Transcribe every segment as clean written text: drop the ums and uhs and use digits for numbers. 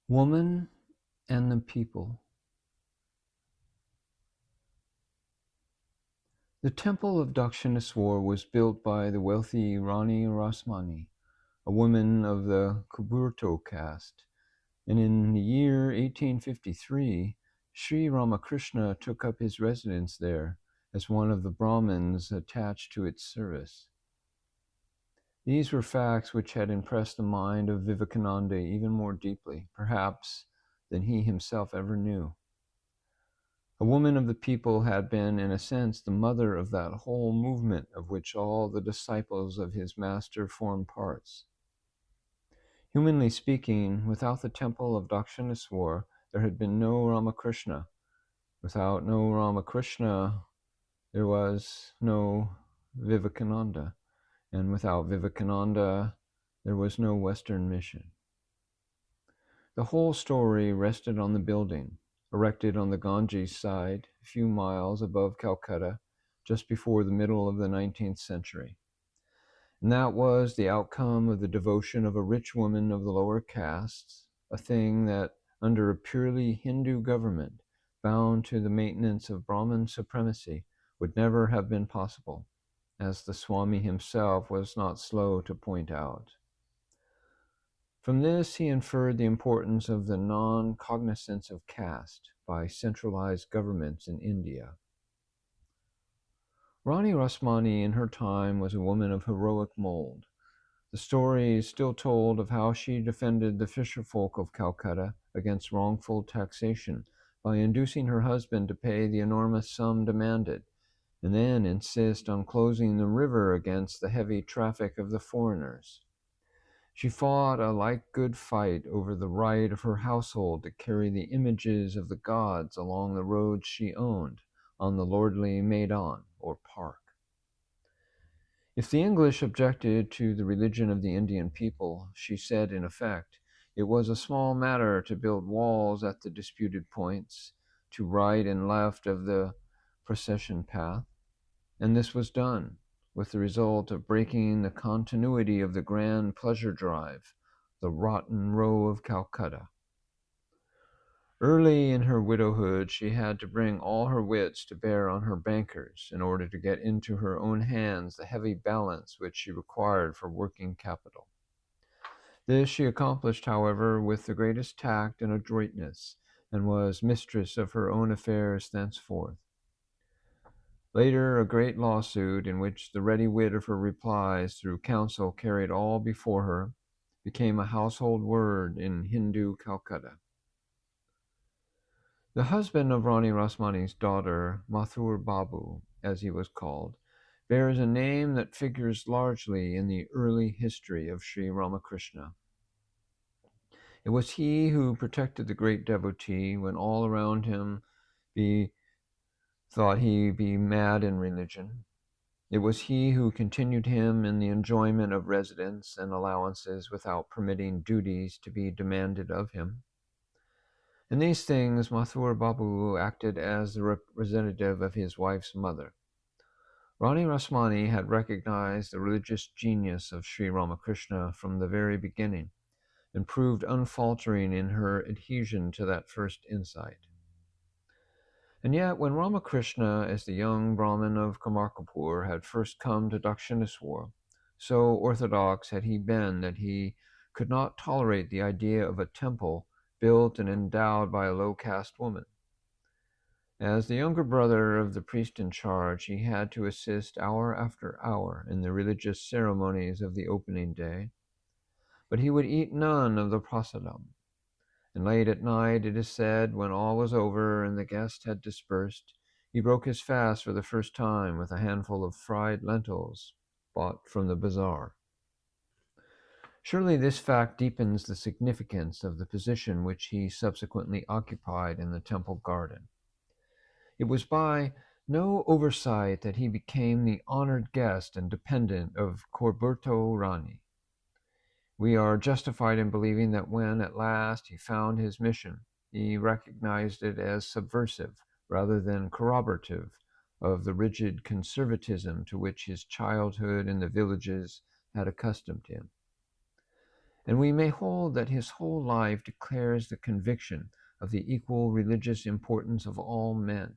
Woman and the People. The temple of Dakshineswar was built by the wealthy Rani Rasmani, a woman of the Kuburto caste, and in the year 1853, Sri Ramakrishna took up his residence there as one of the Brahmins attached to its service. These were facts which had impressed the mind of Vivekananda even more deeply, perhaps, than he himself ever knew. A woman of the people had been, in a sense, the mother of that whole movement of which all the disciples of his master formed parts. Humanly speaking, without the temple of Dakshineswar, there had been no Ramakrishna. Without no Ramakrishna, there was no Vivekananda. And without Vivekananda, there was no Western mission. The whole story rested on the building, erected on the Ganges side, a few miles above Calcutta, just before the middle of the 19th century. And that was the outcome of the devotion of a rich woman of the lower castes, a thing that, under a purely Hindu government, bound to the maintenance of Brahmin supremacy, would never have been possible, as the Swami himself was not slow to point out. From this he inferred the importance of the non-cognizance of caste by centralized governments in India. Rani Rasmani in her time was a woman of heroic mold. The story is still told of how she defended the fisherfolk of Calcutta against wrongful taxation by inducing her husband to pay the enormous sum demanded, and then insist on closing the river against the heavy traffic of the foreigners. She fought a like good fight over the right of her household to carry the images of the gods along the roads she owned on the lordly Maidan or park. If the English objected to the religion of the Indian people, she said in effect, it was a small matter to build walls at the disputed points, to right and left of the procession path, and this was done, with the result of breaking the continuity of the grand pleasure drive, the Rotten Row of Calcutta. Early in her widowhood, she had to bring all her wits to bear on her bankers in order to get into her own hands the heavy balance which she required for working capital. This she accomplished, however, with the greatest tact and adroitness, and was mistress of her own affairs thenceforth. Later, a great lawsuit, in which the ready wit of her replies through counsel carried all before her, became a household word in Hindu Calcutta. The husband of Rani Rasmani's daughter, Mathur Babu, as he was called, bears a name that figures largely in the early history of Sri Ramakrishna. It was he who protected the great devotee when all around him thought he be mad in religion. It was he who continued him in the enjoyment of residence and allowances without permitting duties to be demanded of him. In these things, Mathur Babu acted as the representative of his wife's mother. Rani Rasmani had recognized the religious genius of Sri Ramakrishna from the very beginning, and proved unfaltering in her adhesion to that first insight. And yet, when Ramakrishna, as the young Brahmin of Kamarkapur, had first come to Dakshineswar, so orthodox had he been that he could not tolerate the idea of a temple built and endowed by a low-caste woman. As the younger brother of the priest in charge, he had to assist hour after hour in the religious ceremonies of the opening day, but he would eat none of the prasadam. And late at night, it is said, when all was over and the guests had dispersed, he broke his fast for the first time with a handful of fried lentils bought from the bazaar. Surely this fact deepens the significance of the position which he subsequently occupied in the temple garden. It was by no oversight that he became the honored guest and dependent of Korburto Rani. We are justified in believing that when at last he found his mission, he recognized it as subversive rather than corroborative of the rigid conservatism to which his childhood in the villages had accustomed him. and we may hold that his whole life declares the conviction of the equal religious importance of all men,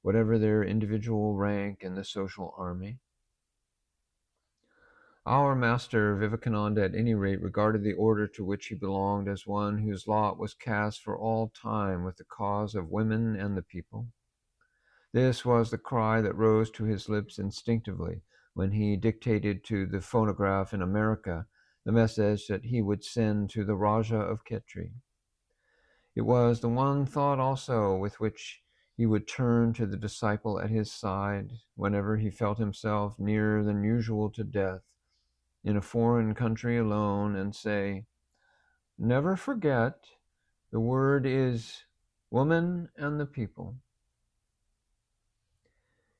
whatever their individual rank in the social army. Our master Vivekananda, at any rate, regarded the order to which he belonged as one whose lot was cast for all time with the cause of women and the people. This was the cry that rose to his lips instinctively when he dictated to the phonograph in America the message that he would send to the Raja of Khetri. It was the one thought also with which he would turn to the disciple at his side whenever he felt himself nearer than usual to death in a foreign country alone, and say, "Never forget, the word is woman and the people."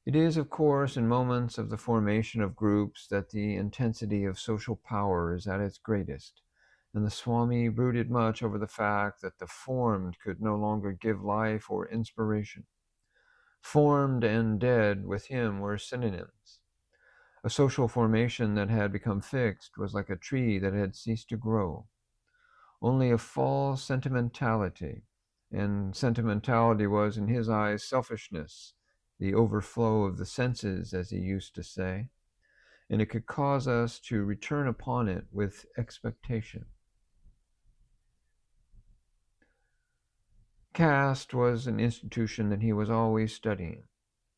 It is, of course, in moments of the formation of groups that the intensity of social power is at its greatest, and the Swami brooded much over the fact that the formed could no longer give life or inspiration. Formed and dead with him were synonyms. A social formation that had become fixed was like a tree that had ceased to grow. Only a false sentimentality, and sentimentality was in his eyes selfishness, the overflow of the senses, as he used to say, and it could cause us to return upon it with expectation. Caste was an institution that he was always studying.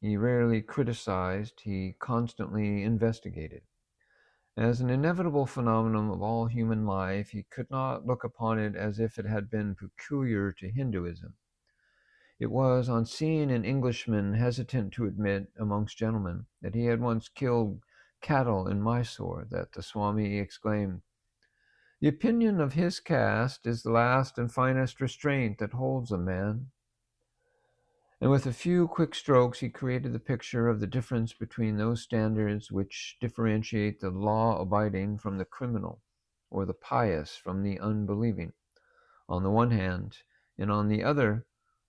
He rarely criticized, he constantly investigated. As an inevitable phenomenon of all human life, he could not look upon it as if it had been peculiar to Hinduism. It was on seeing an Englishman hesitant to admit, amongst gentlemen, that he had once killed cattle in Mysore that the Swami exclaimed, "The opinion of his caste is the last and finest restraint that holds a man." And with a few quick strokes he created the picture of the difference between those standards which differentiate the law-abiding from the criminal, or the pious from the unbelieving, on the one hand, and on the other,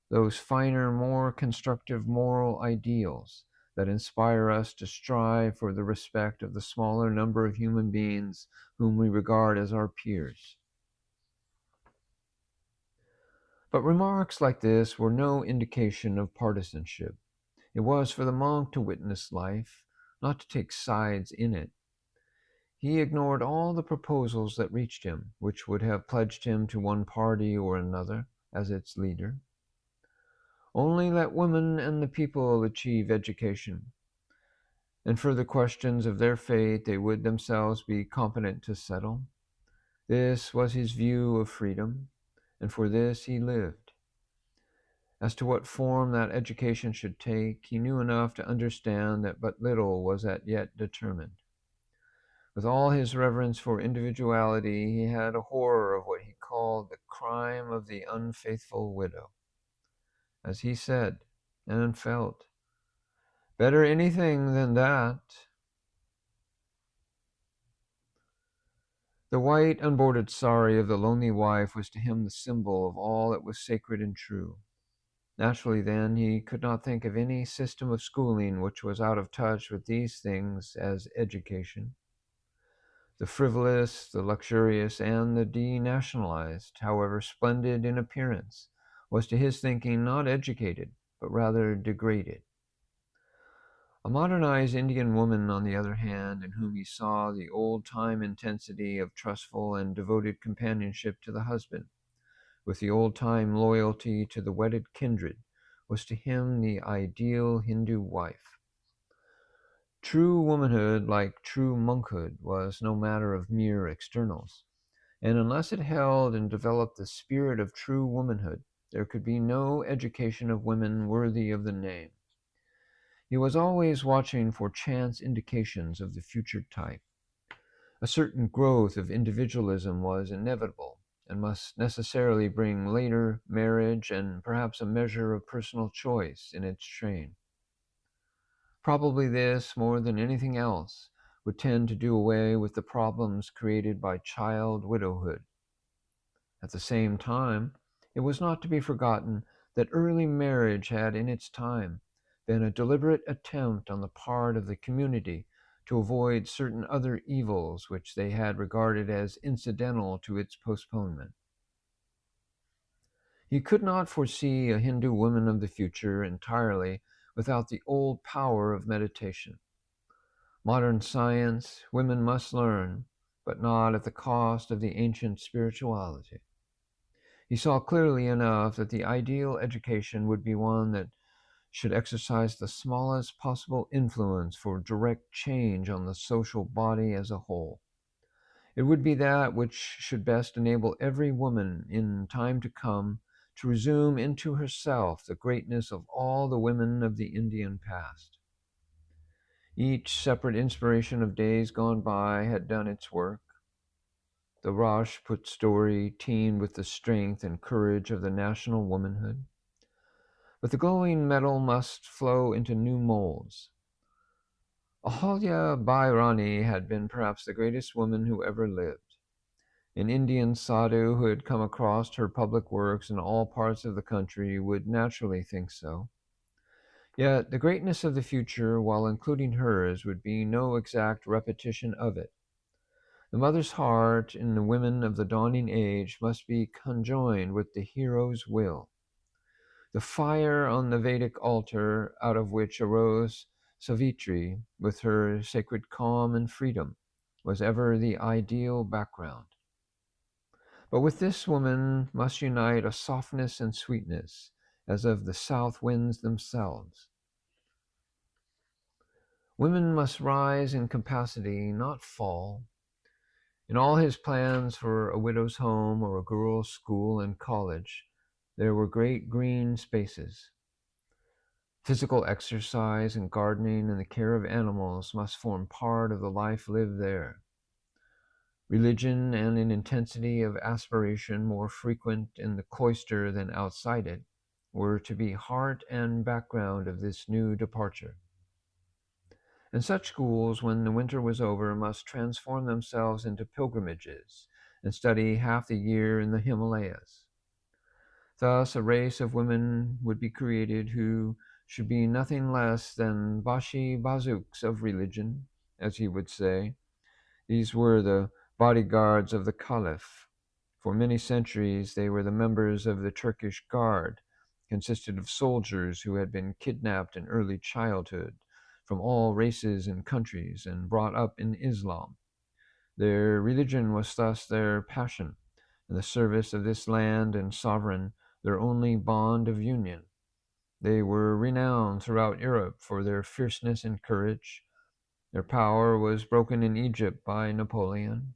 those finer, more constructive moral ideals that inspire us to strive for the respect of the smaller number of human beings whom we regard as our peers. But remarks like this were no indication of partisanship. It was for the monk to witness life, not to take sides in it. He ignored all the proposals that reached him, which would have pledged him to one party or another as its leader. Only let women and the people achieve education, and further questions of their fate they would themselves be competent to settle. This was his view of freedom, and for this he lived. As to what form that education should take, he knew enough to understand that but little was as yet determined. With all his reverence for individuality, he had a horror of what he called the crime of the unfaithful widow. As he said and felt, "Better anything than that." The white unbordered sari of the lonely wife was to him the symbol of all that was sacred and true. Naturally, then, he could not think of any system of schooling which was out of touch with these things as education. The frivolous, the luxurious, and the denationalized, however splendid in appearance, was to his thinking not educated, but rather degraded. A modernized Indian woman, on the other hand, in whom he saw the old-time intensity of trustful and devoted companionship to the husband, with the old-time loyalty to the wedded kindred, was to him the ideal Hindu wife. True womanhood, like true monkhood, was no matter of mere externals, and unless it held and developed the spirit of true womanhood, there could be no education of women worthy of the name. He was always watching for chance indications of the future type. A certain growth of individualism was inevitable and must necessarily bring later marriage and perhaps a measure of personal choice in its train. Probably this, more than anything else, would tend to do away with the problems created by child widowhood. At the same time, it was not to be forgotten that early marriage had in its time been a deliberate attempt on the part of the community to avoid certain other evils which they had regarded as incidental to its postponement. He could not foresee a Hindu woman of the future entirely without the old power of meditation. Modern science women must learn, but not at the cost of the ancient spirituality. He saw clearly enough that the ideal education would be one that should exercise the smallest possible influence for direct change on the social body as a whole. It would be that which should best enable every woman in time to come to resume into herself the greatness of all the women of the Indian past. Each separate inspiration of days gone by had done its work. The Rajput story teemed with the strength and courage of the national womanhood. But the glowing metal must flow into new molds. Ahalya Bai Rani had been perhaps the greatest woman who ever lived. An Indian sadhu who had come across her public works in all parts of the country would naturally think so. Yet the greatness of the future, while including hers, would be no exact repetition of it. The mother's heart in the women of the dawning age must be conjoined with the hero's will. The fire on the Vedic altar out of which arose Savitri with her sacred calm and freedom was ever the ideal background. But with this woman must unite a softness and sweetness as of the south winds themselves. Women must rise in capacity, not fall. In all his plans for a widow's home or a girls' school and college, there were great green spaces. Physical exercise and gardening and the care of animals must form part of the life lived there. Religion and an intensity of aspiration more frequent in the cloister than outside it were to be heart and background of this new departure. And such schools, when the winter was over, must transform themselves into pilgrimages and study half the year in the Himalayas. Thus, a race of women would be created who should be nothing less than Bashi Bazuks of religion, as he would say. These were the bodyguards of the Caliph. For many centuries, they were the members of the Turkish Guard, consisted of soldiers who had been kidnapped in early childhood from all races and countries and brought up in Islam. Their religion was thus their passion, and the service of this land and sovereign their only bond of union. They were renowned throughout Europe for their fierceness and courage. Their power was broken in Egypt by Napoleon.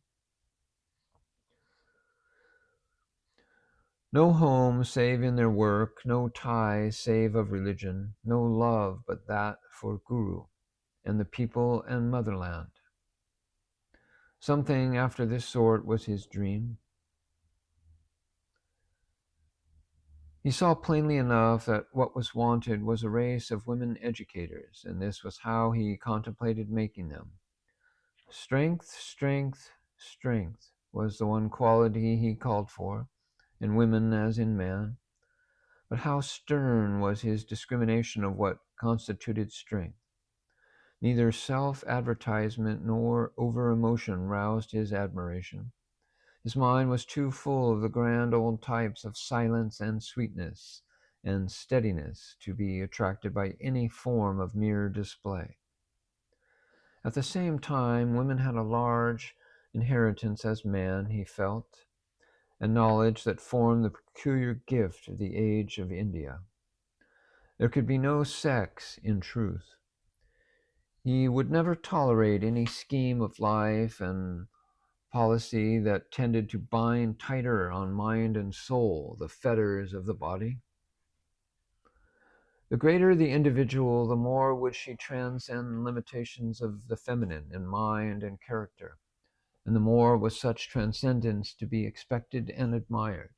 No home save in their work, no tie save of religion, no love but that for Guru and the people and motherland. Something after this sort was his dream. He saw plainly enough that what was wanted was a race of women educators, and this was how he contemplated making them. Strength, strength, strength was the one quality he called for, in women as in man. But how stern was his discrimination of what constituted strength. Neither self-advertisement nor over-emotion roused his admiration. His mind was too full of the grand old types of silence and sweetness and steadiness to be attracted by any form of mere display. At the same time, women had a large inheritance as man, he felt, and knowledge that formed the peculiar gift of the age of India. There could be no sex in truth. He would never tolerate any scheme of life and policy that tended to bind tighter on mind and soul the fetters of the body. The greater the individual, the more would she transcend limitations of the feminine in mind and character, and the more was such transcendence to be expected and admired.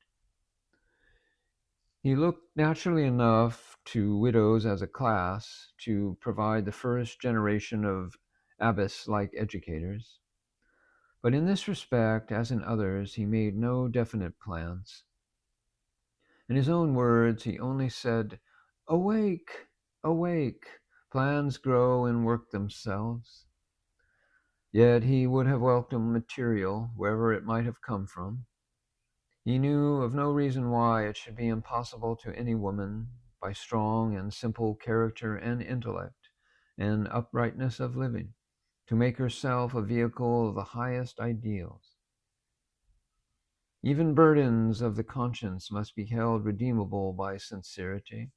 He looked naturally enough to widows as a class to provide the first generation of abbess-like educators. But in this respect, as in others, he made no definite plans. In his own words, he only said, "Awake, awake, plans grow and work themselves." Yet he would have welcomed material, wherever it might have come from. He knew of no reason why it should be impossible to any woman, by strong and simple character and intellect, and uprightness of living, to make herself a vehicle of the highest ideals. Even burdens of the conscience must be held redeemable by sincerity.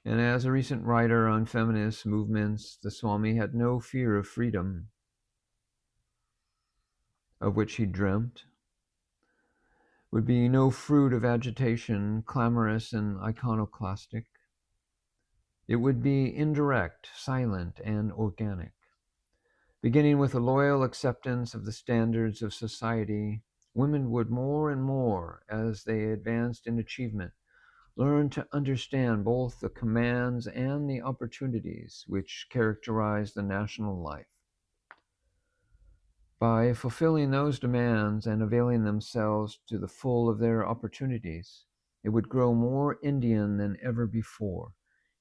And as a recent writer on feminist movements, the Swami had no fear of freedom, of which he dreamt, would be no fruit of agitation, clamorous and iconoclastic. It would be indirect, silent, and organic. Beginning with a loyal acceptance of the standards of society, women would more and more, as they advanced in achievement, learn to understand both the commands and the opportunities which characterize the national life. By fulfilling those demands and availing themselves to the full of their opportunities, it would grow more Indian than ever before,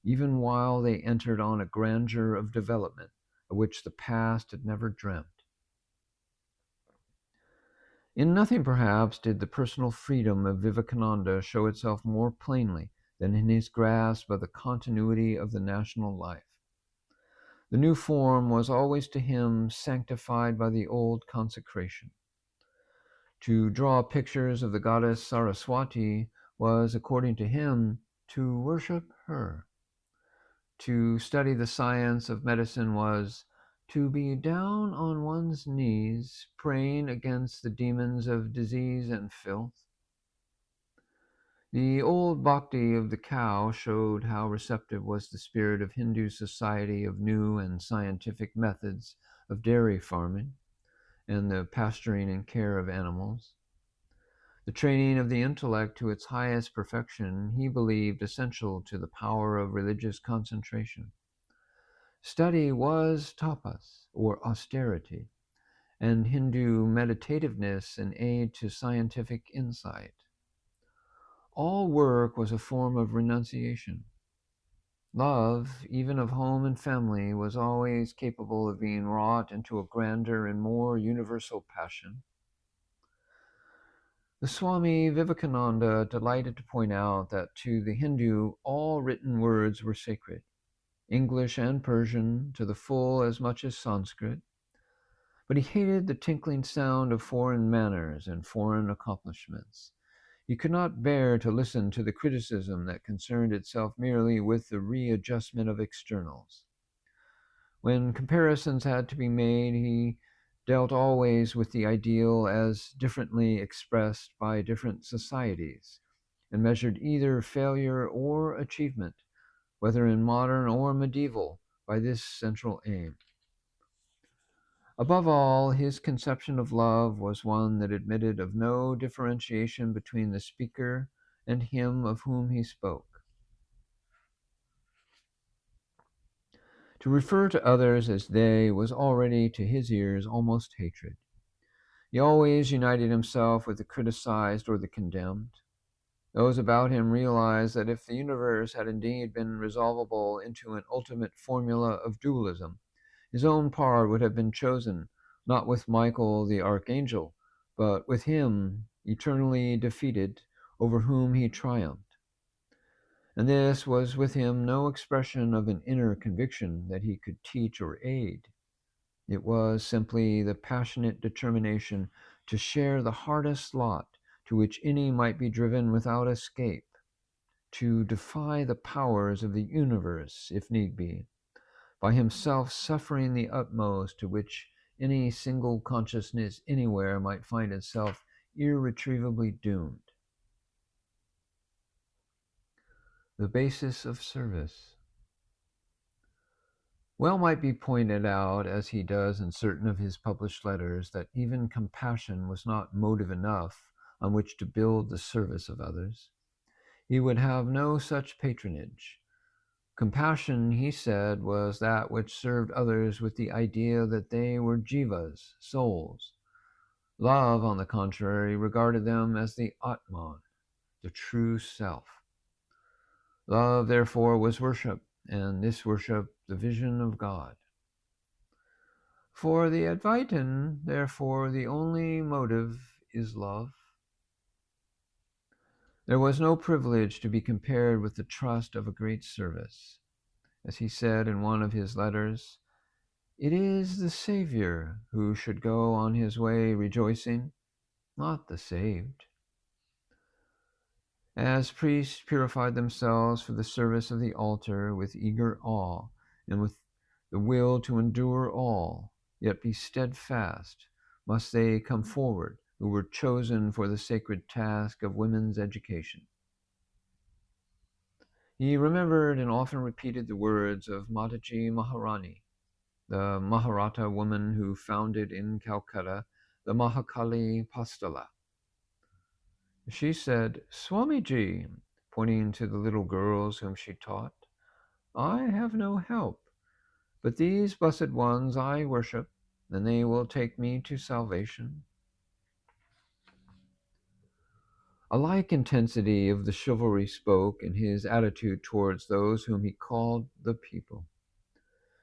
even while they entered on a grandeur of development of which the past had never dreamt. In nothing, perhaps, did the personal freedom of Vivekananda show itself more plainly than in his grasp of the continuity of the national life. The new form was always to him sanctified by the old consecration. To draw pictures of the goddess Saraswati was, according to him, to worship her. To study the science of medicine was to be down on one's knees, praying against the demons of disease and filth. The old bhakti of the cow showed how receptive was the spirit of Hindu society of new and scientific methods of dairy farming and the pasturing and care of animals. The training of the intellect to its highest perfection he believed essential to the power of religious concentration. Study was tapas, or austerity, and Hindu meditativeness an aid to scientific insight. All work was a form of renunciation. Love, even of home and family, was always capable of being wrought into a grander and more universal passion. The Swami Vivekananda delighted to point out that to the Hindu all written words were sacred, English and Persian to the full as much as Sanskrit, but he hated the tinkling sound of foreign manners and foreign accomplishments. He could not bear to listen to the criticism that concerned itself merely with the readjustment of externals. When comparisons had to be made, he dealt always with the ideal as differently expressed by different societies, and measured either failure or achievement, whether in modern or medieval, by this central aim. Above all, his conception of love was one that admitted of no differentiation between the speaker and him of whom he spoke. To refer to others as they was already to his ears almost hatred. He always united himself with the criticized or the condemned. Those about him realized that if the universe had indeed been resolvable into an ultimate formula of dualism, his own part would have been chosen, not with Michael the archangel, but with him, eternally defeated, over whom he triumphed. And this was with him no expression of an inner conviction that he could teach or aid. It was simply the passionate determination to share the hardest lot to which any might be driven without escape, to defy the powers of the universe, if need be, by himself suffering the utmost to which any single consciousness anywhere might find itself irretrievably doomed. The basis of service. Well might be pointed out, as he does in certain of his published letters, that even compassion was not motive enough on which to build the service of others. He would have no such patronage. Compassion, he said, was that which served others with the idea that they were jivas, souls. Love, on the contrary, regarded them as the Atman, the true self. Love, therefore, was worship, and this worship the vision of God. For the Advaitin, therefore, the only motive is love. There was no privilege to be compared with the trust of a great service. As he said in one of his letters, it is the Savior who should go on his way rejoicing, not the saved. As priests purified themselves for the service of the altar with eager awe and with the will to endure all, yet be steadfast, must they come forward who were chosen for the sacred task of women's education. He remembered and often repeated the words of Mataji Maharani, the Maharatha woman who founded in Calcutta the Mahakali Pastala. She said, Swamiji, pointing to the little girls whom she taught, I have no help, but these blessed ones I worship, and they will take me to salvation. A like intensity of the chivalry spoke in his attitude towards those whom he called the people.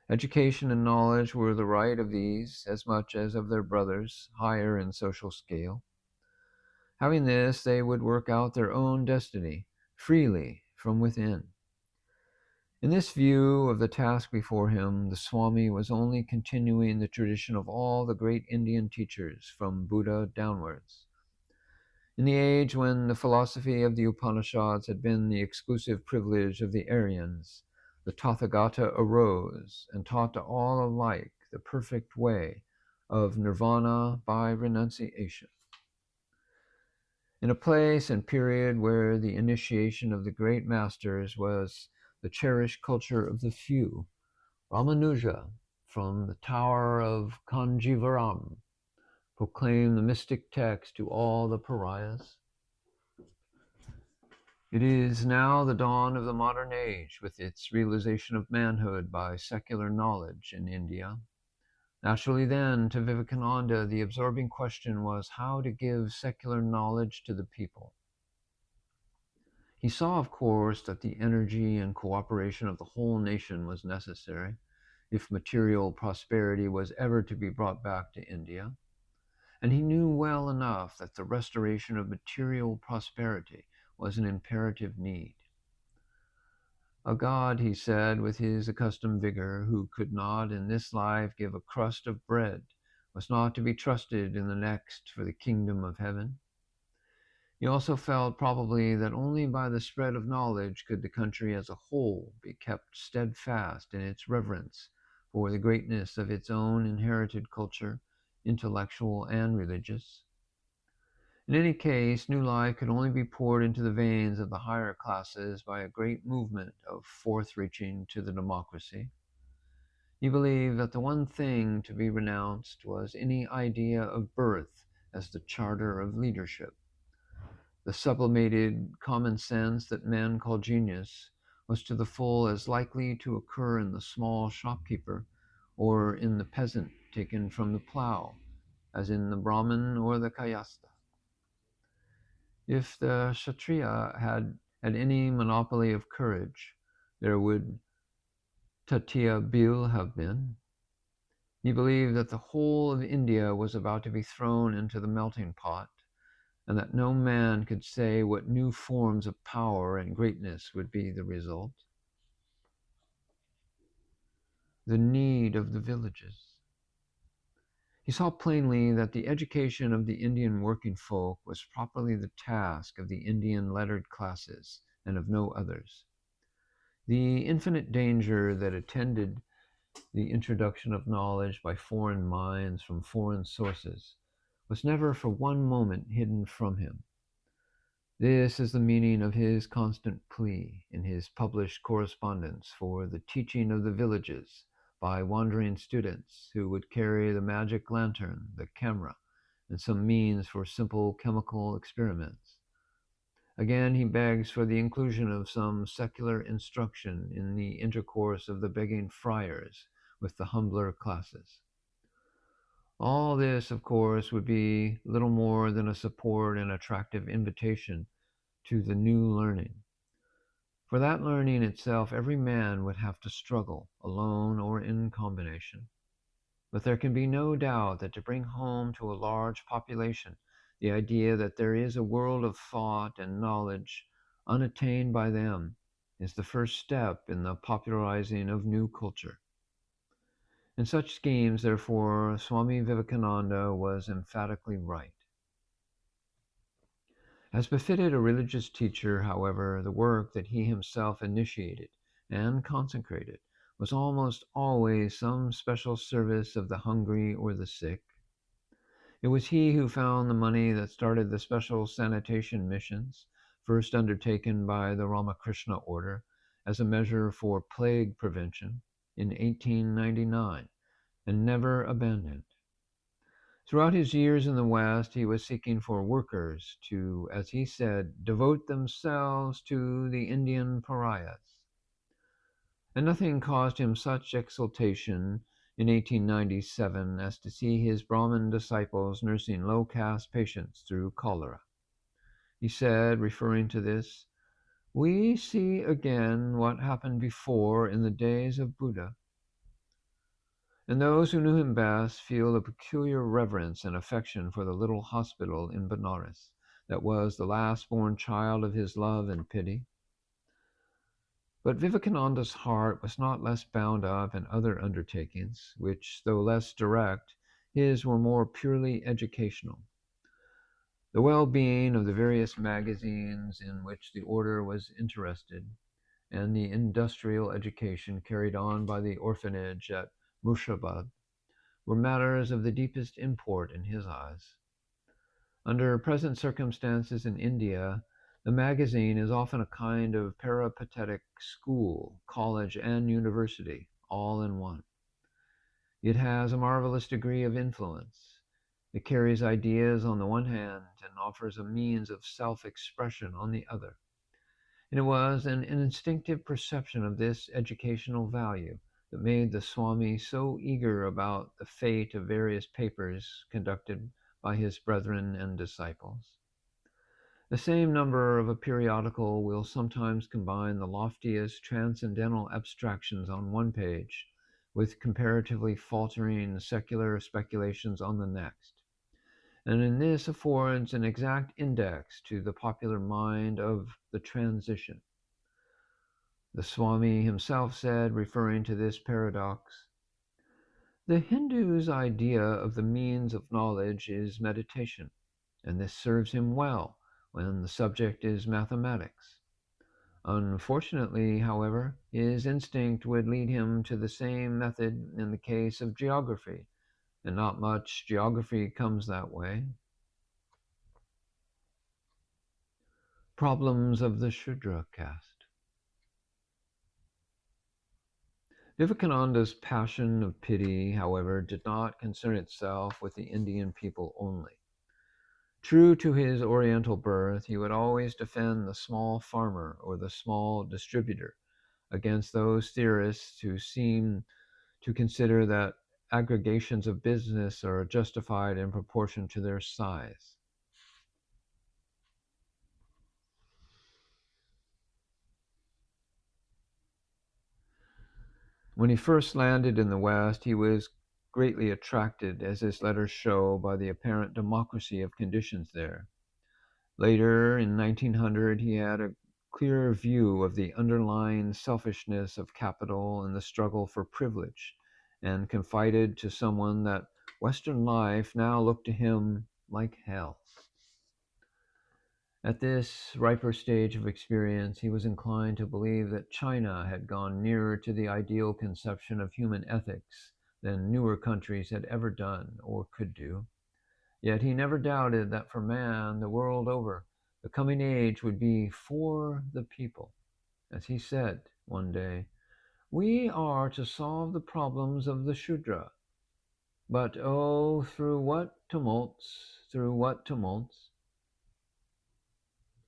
Education and knowledge were the right of these as much as of their brothers higher in social scale. Having this, they would work out their own destiny freely from within. In this view of the task before him, the Swami was only continuing the tradition of all the great Indian teachers from Buddha downwards. In the age when the philosophy of the Upanishads had been the exclusive privilege of the Aryans, the Tathagata arose and taught to all alike the perfect way of nirvana by renunciation. In a place and period where the initiation of the great masters was the cherished culture of the few, Ramanuja, from the tower of Kanjivaram, proclaimed the mystic text to all the pariahs. It is now the dawn of the modern age, with its realization of manhood by secular knowledge in India. Naturally then, to Vivekananda, the absorbing question was how to give secular knowledge to the people. He saw, of course, that the energy and cooperation of the whole nation was necessary if material prosperity was ever to be brought back to India. And he knew well enough that the restoration of material prosperity was an imperative need. A God, he said with his accustomed vigor, who could not in this life give a crust of bread, was not to be trusted in the next for the kingdom of heaven. He also felt probably that only by the spread of knowledge could the country as a whole be kept steadfast in its reverence for the greatness of its own inherited culture, intellectual and religious. In any case, new life could only be poured into the veins of the higher classes by a great movement of forth-reaching to the democracy. He believed that the one thing to be renounced was any idea of birth as the charter of leadership. The sublimated common sense that men call genius was to the full as likely to occur in the small shopkeeper or in the peasant taken from the plough as in the Brahmin or the Kayastha. If the Kshatriya had any monopoly of courage, there would Tatiya Bil have been. He believed that the whole of India was about to be thrown into the melting pot, and that no man could say what new forms of power and greatness would be the result. The need of the villages. He saw plainly that the education of the Indian working folk was properly the task of the Indian lettered classes and of no others. The infinite danger that attended the introduction of knowledge by foreign minds from foreign sources was never for one moment hidden from him. This is the meaning of his constant plea in his published correspondence for the teaching of the villages by wandering students who would carry the magic lantern, the camera, and some means for simple chemical experiments. Again, he begs for the inclusion of some secular instruction in the intercourse of the begging friars with the humbler classes. All this, of course, would be little more than a support and attractive invitation to the new learning. For that learning itself, every man would have to struggle, alone or in combination. But there can be no doubt that to bring home to a large population the idea that there is a world of thought and knowledge unattained by them is the first step in the popularizing of new culture. In such schemes, therefore, Swami Vivekananda was emphatically right. As befitted a religious teacher, however, the work that he himself initiated and consecrated was almost always some special service of the hungry or the sick. It was he who found the money that started the special sanitation missions, first undertaken by the Ramakrishna order as a measure for plague prevention in 1899, and never abandoned. Throughout his years in the West, he was seeking for workers to, as he said, devote themselves to the Indian pariahs. And nothing caused him such exultation in 1897 as to see his Brahmin disciples nursing low-caste patients through cholera. He said, referring to this, "We see again what happened before in the days of Buddha." And those who knew him best feel a peculiar reverence and affection for the little hospital in Benares that was the last-born child of his love and pity. But Vivekananda's heart was not less bound up in other undertakings, which, though less direct, his were more purely educational. The well-being of the various magazines in which the order was interested, and the industrial education carried on by the orphanage at Murshidabad, were matters of the deepest import in his eyes. Under present circumstances in India, the magazine is often a kind of peripatetic school, college, and university, all in one. It has a marvelous degree of influence. It carries ideas on the one hand and offers a means of self-expression on the other. And it was an instinctive perception of this educational value that made the Swami so eager about the fate of various papers conducted by his brethren and disciples. The same number of a periodical will sometimes combine the loftiest transcendental abstractions on one page with comparatively faltering secular speculations on the next, and in this affords an exact index to the popular mind of the transition. The Swami himself said, referring to this paradox, "The Hindu's idea of the means of knowledge is meditation, and this serves him well when the subject is mathematics. Unfortunately, however, his instinct would lead him to the same method in the case of geography, and not much geography comes that way." Problems of the Shudra caste. Vivekananda's passion of pity, however, did not concern itself with the Indian people only. True to his Oriental birth, he would always defend the small farmer or the small distributor against those theorists who seem to consider that aggregations of business are justified in proportion to their size. When he first landed in the West, he was greatly attracted, as his letters show, by the apparent democracy of conditions there. Later, in 1900, he had a clearer view of the underlying selfishness of capital and the struggle for privilege, and confided to someone that Western life now looked to him like hell. At this riper stage of experience, he was inclined to believe that China had gone nearer to the ideal conception of human ethics than newer countries had ever done or could do. Yet he never doubted that for man, the world over, the coming age would be for the people. As he said one day, "We are to solve the problems of the Shudra. But oh, through what tumults, through what tumults."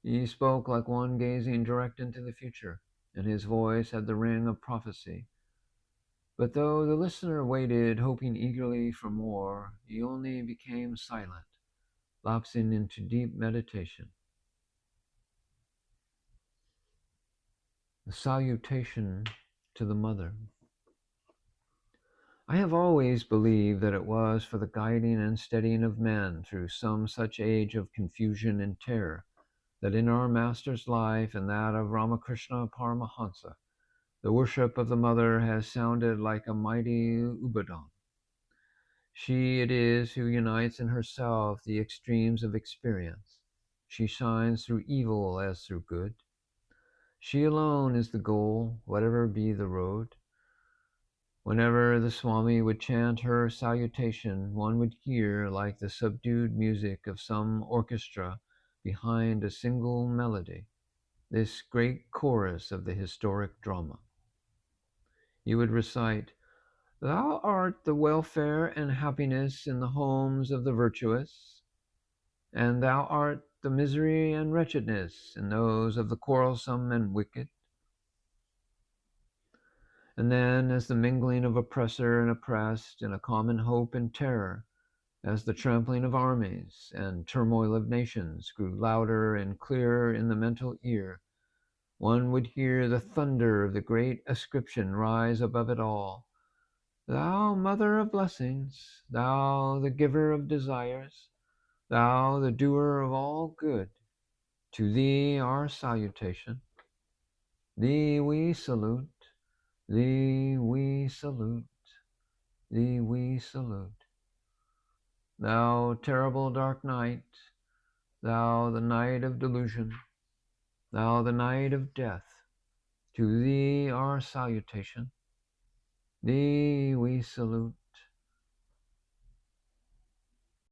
He spoke like one gazing direct into the future, and his voice had the ring of prophecy. But though the listener waited, hoping eagerly for more, he only became silent, lapsing into deep meditation. The salutation to the mother. I have always believed that it was for the guiding and steadying of men through some such age of confusion and terror that in our Master's life and that of Ramakrishna Paramahansa, the worship of the Mother has sounded like a mighty ubadon. She it is who unites in herself the extremes of experience. She shines through evil as through good. She alone is the goal, whatever be the road. Whenever the Swami would chant her salutation, one would hear like the subdued music of some orchestra behind a single melody, this great chorus of the historic drama. He would recite, "Thou art the welfare and happiness in the homes of the virtuous, and thou art the misery and wretchedness in those of the quarrelsome and wicked." And then, as the mingling of oppressor and oppressed in a common hope and terror, as the trampling of armies and turmoil of nations grew louder and clearer in the mental ear, one would hear the thunder of the great ascription rise above it all. "Thou mother of blessings, thou the giver of desires, thou the doer of all good, to thee our salutation. Thee we salute, thee we salute, thee we salute. Thou terrible dark night, thou the night of delusion, thou the night of death, to thee our salutation. Thee we salute,